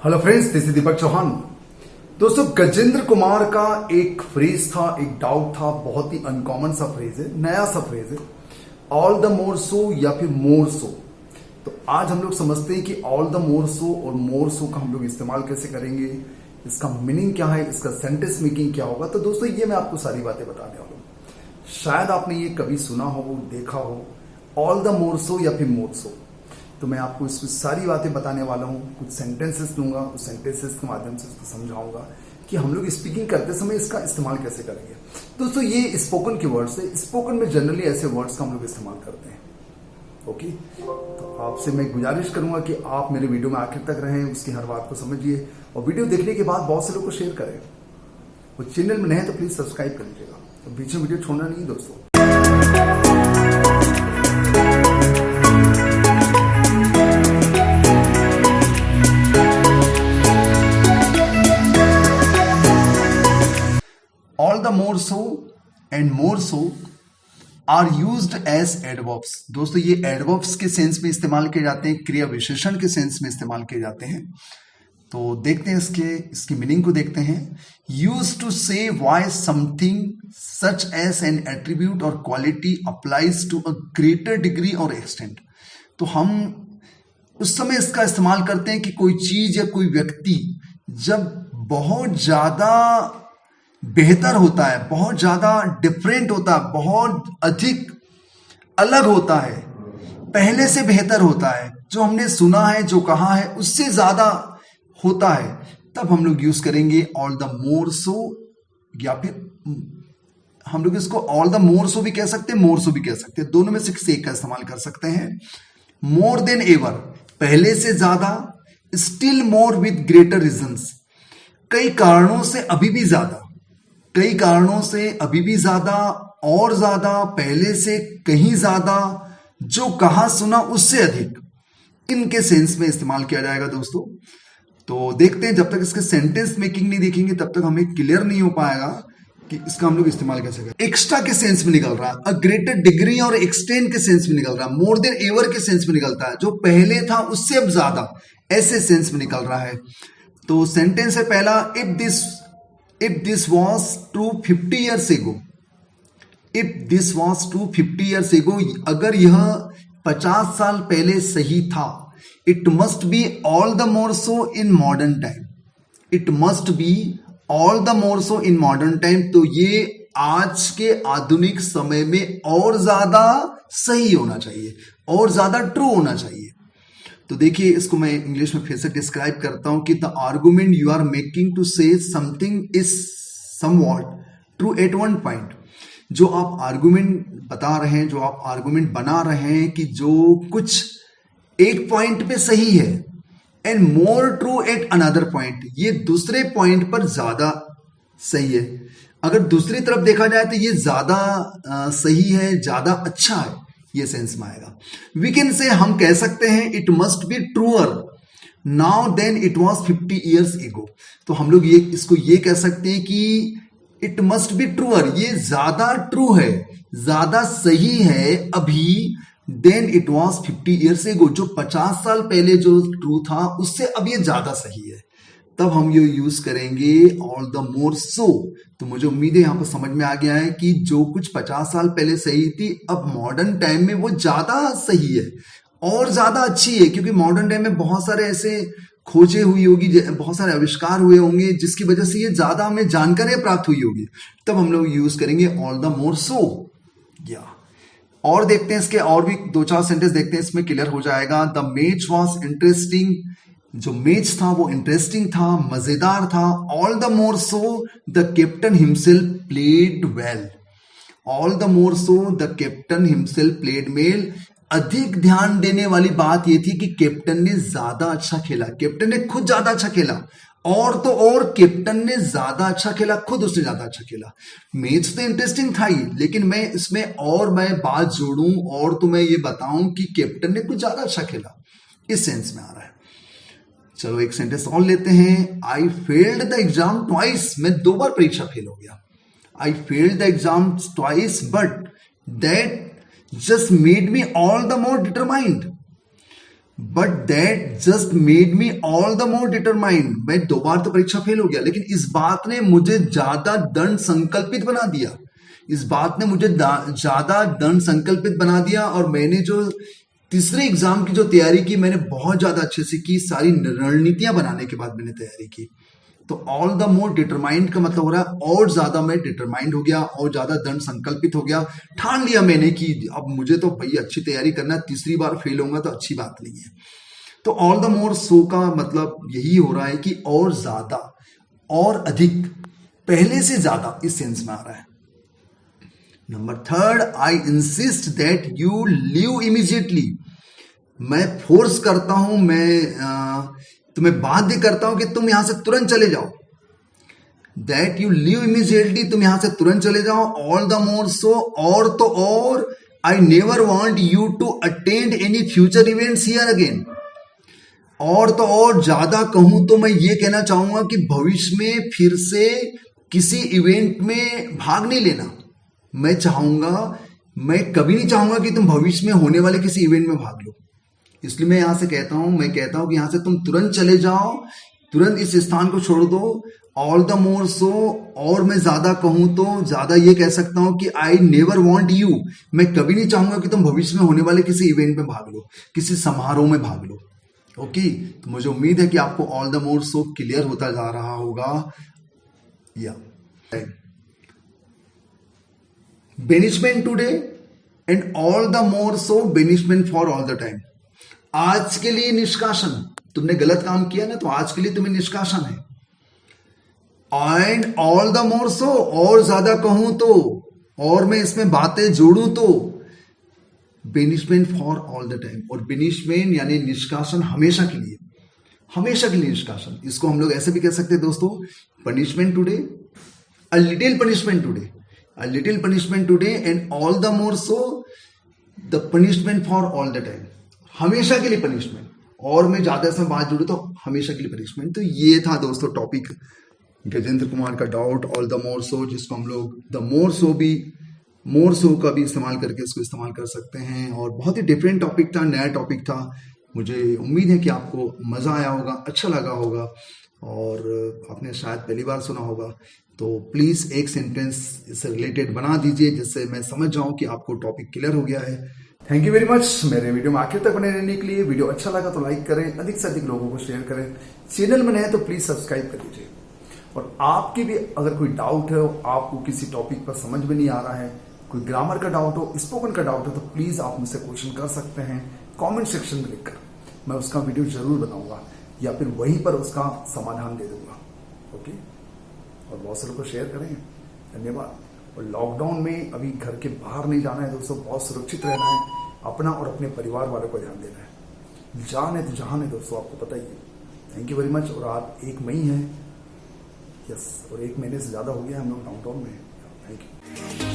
Hello friends, this is दीपक चौहान। दोस्तों, गजेंद्र कुमार का एक फ्रेज था, एक डाउट था, बहुत ही अनकॉमन सा फ्रेज है, नया सा फ्रेज है, ऑल द मोर सो या फिर मोर सो। तो आज हम लोग समझते हैं कि ऑल द मोर सो और मोर सो का हम लोग इस्तेमाल कैसे करेंगे, इसका मीनिंग क्या है, इसका सेंटेंस मेकिंग क्या होगा। तो दोस्तों, ये मैं आपको सारी बातें बताने वाला हूं। शायद आपने ये कभी सुना हो, देखा हो, ऑल द मोर सो या फिर मोर सो। तो मैं आपको इसमें सारी बातें बताने वाला हूँ, कुछ सेंटेंसेस दूंगा, उस सेंटेंसेस के माध्यम से इसको समझाऊंगा कि हम लोग स्पीकिंग करते समय इसका इस्तेमाल कैसे करेंगे। दोस्तों, ये स्पोकन की वर्ड्स है। स्पोकन में जनरली ऐसे वर्ड्स का हम लोग इस्तेमाल करते हैं। ओके, तो आपसे मैं गुजारिश करूंगा कि आप मेरे वीडियो में आखिर तक रहें, उसकी हर बात को समझिए और वीडियो देखने के बाद बहुत से लोग को शेयर करें। वो चैनल में नए हैं तो प्लीज सब्सक्राइब कर लीजिएगा। तो बीच में वीडियो छोड़ना नहीं दोस्तों। All the more so and more so are used as adverbs। दोस्तों, ये adverbs के सेंस में इस्तेमाल किए जाते हैं, क्रिया विशेषण के सेंस में इस्तेमाल किए जाते हैं। तो देखते हैं इसकी मीनिंग को देखते हैं। Used to say why something such as an attribute or quality applies to a greater degree or extent। तो हम उस समय इसका इस्तेमाल करते हैं कि कोई चीज या कोई व्यक्ति जब बहुत ज्यादा बेहतर होता है, बहुत ज्यादा डिफरेंट होता है, बहुत अधिक अलग होता है, पहले से बेहतर होता है, जो हमने सुना है, जो कहा है, उससे ज्यादा होता है, तब हम लोग यूज करेंगे ऑल द मोर सो। या फिर हम लोग इसको ऑल द मोर सो भी कह सकते हैं, मोर सो भी कह सकते हैं, दोनों में से किसी एक का इस्तेमाल कर सकते हैं। मोर देन एवर, पहले से ज्यादा। Still more with greater reasons, कई कारणों से अभी भी ज्यादा, कई कारणों से अभी भी ज्यादा, और ज्यादा, पहले से कहीं ज्यादा, जो कहा सुना उससे अधिक, इनके सेंस में इस्तेमाल किया जाएगा दोस्तों। तो देखते हैं, जब तक इसके सेंटेंस मेकिंग नहीं देखेंगे तब तक हमें क्लियर नहीं हो पाएगा कि इसका हम लोग इस्तेमाल कैसे करें। एक्स्ट्रा के सेंस में निकल रहा है, अ ग्रेटर डिग्री और एक्सटेंड के सेंस में निकल रहा है, मोर देन एवर के सेंस में निकलता है, जो पहले था उससे अब ज्यादा, ऐसे सेंस में निकल रहा है। तो सेंटेंस है पहला, if this was true 50 years ago, if this was true 50 years ago, अगर यह 50 साल पहले सही था, it must be all the more so in modern time, it must be all the more so in modern time, तो ये आज के आधुनिक समय में और ज्यादा सही होना चाहिए, और ज्यादा ट्रू होना चाहिए। तो देखिए, इसको मैं इंग्लिश में फिर से डिस्क्राइब करता हूं कि the argument you are making to say something is somewhat true at one point. जो आप आर्गुमेंट बता रहे हैं, जो आप आर्गुमेंट बना रहे हैं कि जो कुछ एक पॉइंट पे सही है, and more true at another point, ये दूसरे पॉइंट पर ज्यादा सही है। अगर दूसरी तरफ देखा जाए तो ये ज्यादा सही है, ज्यादा अच्छा है, ये सेंस में आएगा। वी कैन से, हम कह सकते हैं, it must be truer now than it was 50 years ago. तो हम लोग इसको ये कह सकते हैं कि इट मस्ट बी ट्रूअर, ये ज्यादा ट्रू है, ज्यादा सही है अभी, देन इट वॉज 50 ईयर्स एगो, जो 50 साल पहले जो ट्रू था उससे अब ये ज्यादा सही है। तब हम ये यूज करेंगे ऑल द मोर सो। तो मुझे उम्मीद है यहां पर समझ में आ गया है कि जो कुछ 50 साल पहले सही थी, अब मॉडर्न टाइम में वो ज्यादा सही है और ज्यादा अच्छी है, क्योंकि मॉडर्न टाइम में बहुत सारे ऐसे खोजे हुई होगी, बहुत सारे आविष्कार हुए होंगे, जिसकी वजह से ये ज्यादा हमें जानकारी प्राप्त हुई होगी। तब हम लोग यूज करेंगे ऑल द मोर सो। या और देखते हैं, इसके और भी 2-4 सेंटेंस देखते हैं, इसमें क्लियर हो जाएगा। द मैच वॉज इंटरेस्टिंग, जो मैच था वो इंटरेस्टिंग था, मजेदार था। All the more so the captain himself played well, all the more so the captain himself played well. अधिक ध्यान देने वाली बात यह थी कि कैप्टन ने ज्यादा अच्छा खेला, कैप्टन ने खुद ज्यादा अच्छा खेला, और तो और कैप्टन ने ज्यादा अच्छा खेला, खुद उसने ज्यादा अच्छा खेला। मैच तो इंटरेस्टिंग था ही, लेकिन मैं इसमें और मैं बात जोड़ूं और तो मैं ये बताऊं कि कैप्टन ने कुछ ज्यादा अच्छा खेला, इस सेंस में आ रहा है। चलो एक सेंटेंस और लेते हैं। I failed the exam twice, मैं 2 बार परीक्षा फेल हो गया। I failed the exam twice but that just made me all the more determined. But that just made me all the more determined. मैं 2 बार तो परीक्षा फेल हो गया, लेकिन इस बात ने मुझे ज्यादा दृढ़ संकल्पित बना दिया। इस बात ने मुझे ज्यादा दृढ़ संकल्पित बना दिया, और मैंने जो तीसरे एग्जाम की जो तैयारी की, मैंने बहुत ज्यादा अच्छे से की। सारी रणनीतियां बनाने के बाद मैंने तैयारी की। तो ऑल द मोर डिटरमाइंड का मतलब हो रहा है और ज्यादा मैं डिटरमाइंड हो गया, और ज्यादा दृढ़ संकल्पित हो गया। ठान लिया मैंने कि अब मुझे तो भाई अच्छी तैयारी करना है, तीसरी बार फेल होऊंगा तो अच्छी बात नहीं है। तो ऑल द मोर सो का मतलब यही हो रहा है कि और ज्यादा, और अधिक, पहले से ज्यादा, इस सेंस में आ रहा है। Number 3, I insist that you leave immediately. मैं फोर्स करता हूं, मैं तुम्हें बाध्य करता हूं कि तुम यहां से तुरंत चले जाओ। दैट यू लीव इमीडिएटली, तुम यहां से तुरंत चले जाओ। ऑल द मोर सो, और तो और, I never want you to attend any future events here again. और तो और ज्यादा कहूं तो मैं ये कहना चाहूंगा कि भविष्य में फिर से किसी इवेंट में भाग नहीं लेना। मैं कभी नहीं चाहूंगा कि तुम भविष्य में होने वाले किसी इवेंट में भाग लो। इसलिए मैं यहां से कहता हूं कि यहां से तुम तुरंत चले जाओ, तुरंत इस स्थान को छोड़ दो। ऑल द मोर सो, और मैं ज्यादा कहूं तो ज्यादा ये कह सकता हूं कि आई नेवर वॉन्ट यू, मैं कभी नहीं चाहूंगा कि तुम भविष्य में होने वाले किसी इवेंट में भाग लो, किसी समारोह में भाग लो। ओके, तो मुझे उम्मीद है कि आपको all the more so clear होता जा रहा होगा। या banishment today and all the more so banishment for all the time. आज के लिए निष्कासन, तुमने गलत काम किया ना, तो आज के लिए तुम्हें निष्कासन है। एंड ऑल द मोर सो, और ज्यादा कहूं तो, और मैं इसमें बातें जोड़ूं तो, बेनिशमेंट फॉर ऑल द टाइम। और बेनिशमेंट यानी निष्कासन हमेशा के लिए, हमेशा के लिए निष्कासन। इसको हम लोग ऐसे भी कह सकते हैं दोस्तों, punishment today, a little punishment today, a little punishment today and all the more so the punishment for all the time. हमेशा के लिए पनिशमेंट, और मैं ज्यादा इसमें बात जुड़ू तो हमेशा के लिए पनिशमेंट। तो ये था दोस्तों टॉपिक गजेंद्र कुमार का डाउट, ऑल द मोर सो, जिसको हम लोग द मोर सो का भी इस्तेमाल करके इसको इस्तेमाल कर सकते हैं। और बहुत ही डिफरेंट टॉपिक था, नया टॉपिक था। मुझे उम्मीद है कि आपको मजा आया होगा, अच्छा लगा होगा, और आपने शायद पहली बार सुना होगा। तो प्लीज एक सेंटेंस इससे रिलेटेड बना दीजिए, जिससे मैं समझ जाऊं कि आपको टॉपिक क्लियर हो गया है। थैंक यू वेरी मच मेरे वीडियो में आखिर तक बने रहने के लिए। वीडियो अच्छा लगा तो लाइक करें, अधिक से अधिक लोगों को शेयर करें। चैनल में नए हैं तो प्लीज सब्सक्राइब कर लीजिए। और आपके भी अगर कोई डाउट है, आपको किसी टॉपिक पर समझ में नहीं आ रहा है, कोई ग्रामर का डाउट हो, स्पोकन का डाउट हो, तो प्लीज आप मुझसे क्वेश्चन कर सकते हैं कमेंट सेक्शन में लिखकर। मैं उसका वीडियो जरूर बनाऊंगा, या फिर वहीं पर उसका समाधान दे दूंगा। ओके, और बहुत सारे को शेयर करें। धन्यवाद। और लॉकडाउन में अभी घर के बाहर नहीं जाना है दोस्तों, बहुत सुरक्षित रहना है, अपना और अपने परिवार वालों को ध्यान देना है। जान है तो जहान है दोस्तों, आपको पता ही है। Thank you very much. और आज 1 मई है, यस, और 1 महीने से ज्यादा हो गया हम लोग लॉकडाउन में। Thank you.